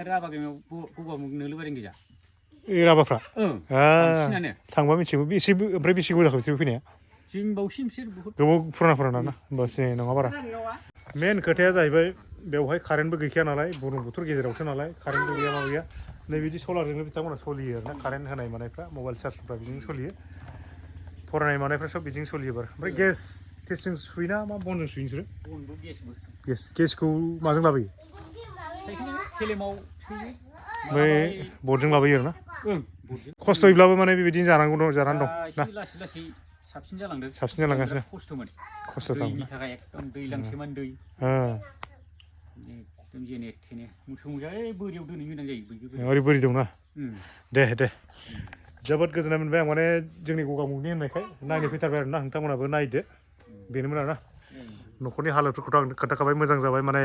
राभा गामियाव गगामुग नोलोबारिनि गोजा राभाफ्रा थांबा मिथिगौ ओमफ्राय बेसे गोबाव जाखो बिसोर फैनाया जों बावसिन बिसोर बहुत गोबाव फुराना ना होमबा सिनाय नङा बारा मेन खोथाया जाहैबाय बेवहाय कारेन्टबो गैखाया नालाय बुरलुंबुथुर गेजेरावसो नालाय कारेन्टबो गैया मा गैया नै बिदि सलारजोंनो बिथांमोना सोलियो आरोना कारेन्ट होनाय मानायफ्रा मबाइल चार्जफ्रा बिदिनो सोलियो फरायनाय मानायफ्रा सब बिदिनो सोलियो बार ओमफ्राय गेस टेस्टजों सुयोना मा बनजों सुयो नोंसोरो गेसखौ माजों लाबोयो ओमफ्राय बटजों लाबोयो आरोना खस्थ'यैब्लाबो माने बेबायदिनो जानानै दं ना साबसिन जालांदों साबसिन जालांगासिनो खस्थ'थार दैनि थाखाय एकदम दैलांसेमान दै एकदम जेने थेने मोसौ मोजाय बोरियाव दोनहैनो गोनां जायो ओरै बोरि दंना दे जोबोद गोजोननाय मोनबाय आं माने जोंनि गगामुगनि होननायखाय नायनो फैथारबाय आरोना नोंथांमोनाबो नायदो बेनोमोन आरोना न'खरनि हालोदफोरखौथ' आं खोन्थाखाबाय मोजां जाबाय माने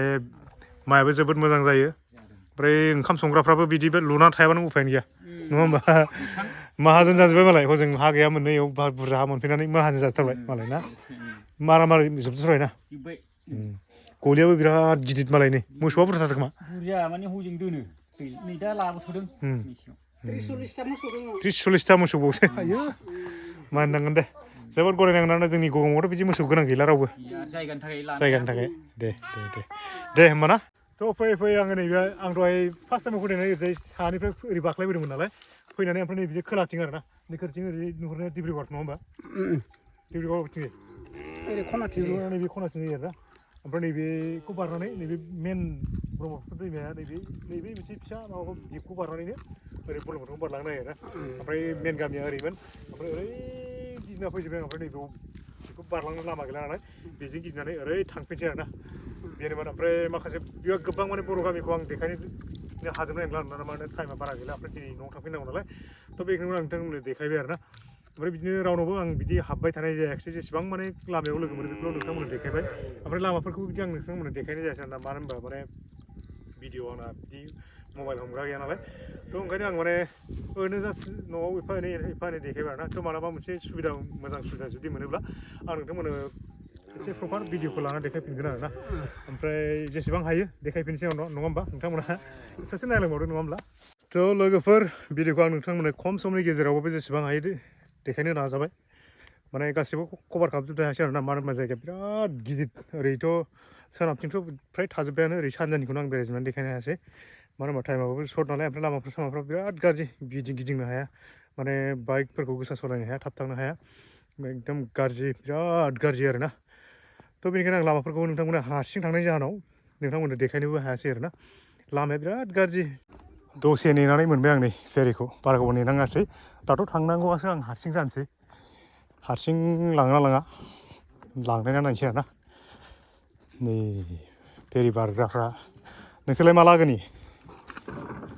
माइयाबो जोबोद मोजां जायो ओमफ्राय ओंखाम संग्राफ्राबो बिदि लुनानै थायाबानो उफाय गैया नङा होमबा माहाजोन जाजोब्बाय मालाय हजों हा गैयामोन नैयाव बुरजा हा मोनफैनानै माहाजोन जाथारबाय मालाय ना मारामारि जोबथारबाय ना गलियाबो बिराद गिदिर मालाय नै मोसौआ बुरजाथार खोमा बुरजा माने हजों दोनो नै दा लाबोथ'दों 30-40टा मोसौ बावसो आयो मा होननांगोन दे जोबोद गनायनांगोन जोंनि गगामुगावथ' बिदि मोसौ गोनां गैला रावबो जायगानि थाखाय दे होमबा ना थ' फैयै आङो नैबे आं दहाय फार्स्ट टाइमाव फैनानै ओरैजाय सानिफ्राय ओरै बाख्लायबोदोंमोन नालाय फैनानै ओमफ्राय नै बिदि खोलाथिं आरोना खोलाथिं ओरै नुहुरनाया डिब्रुगड़ नङा होमबा डिब्रुगड़थिं ओरै खनाथिं नैबे खनाथिं जायो आरोना ओमफ्राय नैबेखौ बारनानै नैबे मेन ब्रह्मपुत्र दैमाया नैबे मोनसे फिसा माबाखौ दिपखौ बारनानैनो ओरै बुरलुंबुथुरखौ बारलांनो नागिरो ना ओमफ्राय मेन गामिया ओरैमोन ओमफ्राय ओरै गिदिंना फैजोबबाय ओमफ्राय नैबेयाव बेखौ बारलांनो लामा गैला नालाय बेजों गिदिंनानै ओरै थांफिनसै आरोना बेनोमोन ओमफ्राय माखासे बेयाव गोबां माने बर' गामिखौ आं देखायनो हाजोबनाय नंला माने टाइमा बारा गैला ओमफ्राय दिनै न'आव थांफिननांगौ नालाय थ' बेखौनो आं नोंथांमोननो देखायबाय आरोना ओमफ्राय बिदिनो रावनावबो आं बिदि हाबबाय थानाय जायाखिसै जेसेबां माने लामायाव लोगो मोनो बेखौल' नोंथांमोननो देखायबाय ओमफ्राय लामाफोरखौबो बिदि आं नोंथांमोननो देखायनाय जायासै आरोना मानो होनबा माने भिडिअ आंना बिदि मबाइल हमग्रा गैया नालाय थ' ओंखायनो आं माने ओरैनो जास्ट न'आव एफा एनै देखायबाय आरोना थ' मालाबा मोनसे मोजां सुबिदा जुदि मोनोब्ला आं नोंथांमोननो एसे प्रपार भिडिअखौ लानानै देखायफिनगोन आरो ना ओमफ्राय जेसेबां हायो देखायफिनसै उनाव नङा होमबा नोंथांमोनहा सासे नायलांबावदो नङा होमब्ला थ' लोगोफोर भिडिअखौ आं नोंथांमोननो खम समनि गेजेरावबाबो जेसेबां हायो देखायनो नाजाबाय माने गासिबो कभार खालामजोबनो हायासै आरो ना मानो होनबा जायगाया बिराद गिदिर ओरैथ' सोनाबथिंथ' फ्राय थाजोब्बायानो ओरै सानजानिखौनो आं बेरायजोबनानै देखायनो हायासै मानो होनबा टाइमाबो सर्ट नालाय ओमफ्राय लामाफ्रा सामाफ्रा बिराद गाज्रि गिदिंनो हाया माने बाइकफोरखौ गोसा सालायनो हाया थाब थांनो हाया एकदम गाज्रि बिराद गाज्रि आरो ना थ' बेनिखायनो आं लामाफोरखौ नोंथांमोना हारसिं थांनायनि जाहोनाव नोंथांमोननो देखायनोबो हायासै आरो ना लामाया बिराद गाज्रि दसे नेनानै मोनबाय आं नै फेरिखौ बारा गोबाव नेनाङासै दाथ' थांनांगौआसो आं हारसिं जानोसै हारसिं लाङोना लाङा लांनायना नायनोसै आरो ना नै फेरि बारग्राफ्रा नोंसोरलाय मा लागोनि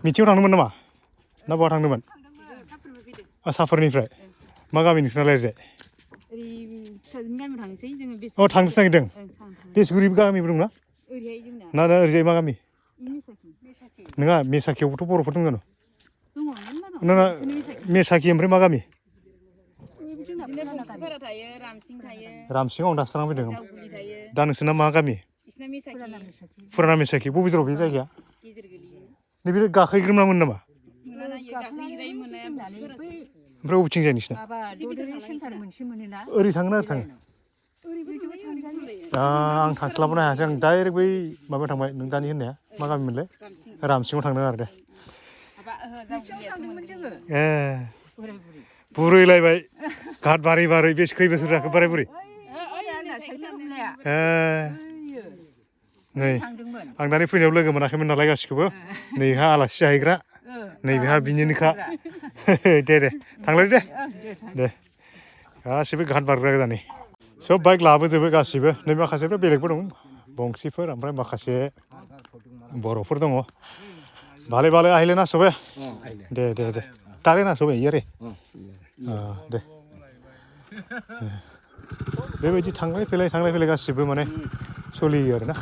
मिथिङाव थांदोंमोन नामा ना बहा थांदोंमोन साफोरनिफ्राय मा गामि नोंसोरनालाय ओरैजाय फिसाजोनि गामियाव थांसै जोङो अ थांनोसो नागिरदों बेसगुरि गामिबो दंना ओरैहाय जोंना ना ओरैजाय मा गामि मेसाखि नङा मेसाखियावबोथ' बर'फोर दङ दङ ना मेसाखि ओमफ्राय मा गामि बिदिनो बंसिपारा थायो रामसिं थायो रामसिङाव आं दासो थांना फैदों जावगुलि थायो दा नोंसोरना मा गामि बिसिना मेसाखि फुराना मेसाखि बबे दराव बे जायगाया गेजेर गोलैयो नैबे गाखैग्रोमोन नामा मोनाना इयो गाखोहैद्राय मोनाया बंसिपारासो ओमफ्राय बबेथिंजाय नोंसिना ओरै थाङो ना ओरै थाङो आं थांस्लाबनो हायासै आं डाइरेक्ट बै माबायाव थांबाय नों दानि होननाया मा गामिमोनलाय रामसिङाव थांदों आरो दे ए बुरैलायबाय घाट बारै बारै बेसे खै बोसोर जाखो बोराय बुरै नै आं दानि फैनायाव लोगो मोनाखैमोन नालाय गासिखौबो नैहा आलासि जाहैग्रा नैबेहा बिनिनोखा दे थांलाय दे गासिबो घाट बारग्रा गोजानि सब बाइक लाबोजोबो गासिबो नै माखासेफ्रा बेलेगबो दं बंसिफोर ओमफ्राय माखासे बर'फोर दङ भाले भाले आहिले ना सबे दे तारे ना सबे इयारे दे बेबायदि थांलाय फैलाय गासिबो माने सोलियो आरोना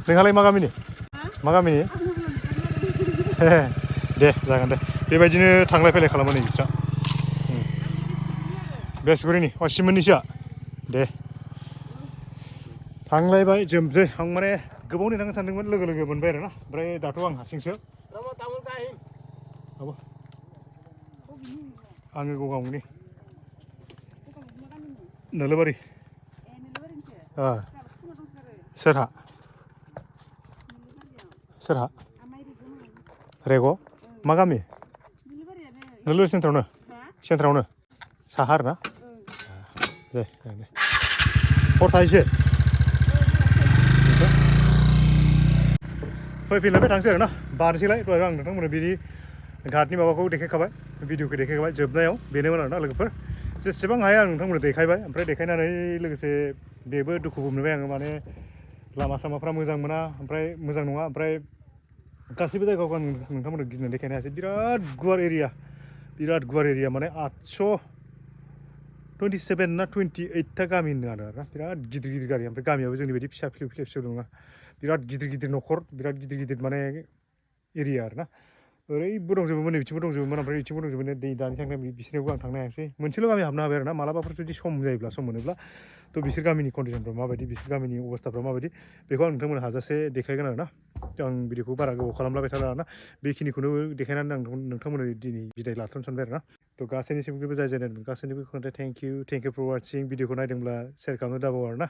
नोंहालाय मा गामिनि दे जागोन दे बेबायदिनो थांलाय फैलाय खालामो नै बिस्रा बेसगुरिनि सिमोननिसोआ दे थांलायबाय जोबसै आं माने गोबाव नेनांगोन सानदोंमोन लोगो मोनबाय आरो ना ओमफ्राय दाथ' आं हारसिंसो आङो गगामुनि नोलोबारि सोरहा रेग' मा गामि नोलोबारि सेन्टारावनो साहा आरोना दे हर थाहैसै फैफिनलायबाय थांसै आरो ना बारनोसैलाय दहाय आं नोंथांमोननो बिदि घाटनि माबाखौ देखायखाबाय भिडिअखौ देखायखाबाय जोबनायाव बेनोमोन आरोना लोगोफोर जेसेबां हाया आं नोंथांमोननो देखायबाय ओमफ्राय देखायनानै लोगोसे बेबो दुखुबो मोनबाय आङो माने लामा सामाफ्रा मोजां मोना ओमफ्राय मोजां नङा ओमफ्राय गासैबो जायगाखौ आं नोंथांमोननो गिदिंनानै देखायनो हायासै बिराद गुवार एरिया माने 827 ना 28था गामि होनदों आरो बिराद गिदिर गारि ओमफ्राय गामियाबो जोंनि बायदि फिसा फिसौ नङा बिराद गिदिर न'खर बिराद गिदिर माने एरिया आरो ना ओरैबो दंजोबोमोन नै बिथिंबो दंजोबोमोन ओमफ्राय बिथिंबो दंजोबोमोन दै दानि थांनाय बिसोरनियावबो आं थांनो हायासै मोनसेल' गामि हाबनो हाबाय आरो ना मालाबाफोर जुदि सम मोनोब्ला थ' बिसोर गामिनि कन्डिसनफ्रा माबायदि बिसोर गामिनि अबस्थाफ्रा माबायदि बेखौ आं नोंथांमोन हाजासे देखायगोन आरो ना आं भिडिअखौ बारा गोबाव खालामलाबाय थाला आरो ना बेखिनिखौनो देखायनानै आं नोंथांमोननो दिनै बिदाय लाथ'नो सानबाय आरो ना थ' गासैनिसिमबो जाय जाय नायदों गासैनिबो खोन्था थेंक इउ फर वाचिं भिडिअखौ नायदोंब्ला शेयार खालामनो दाबाव आरो ना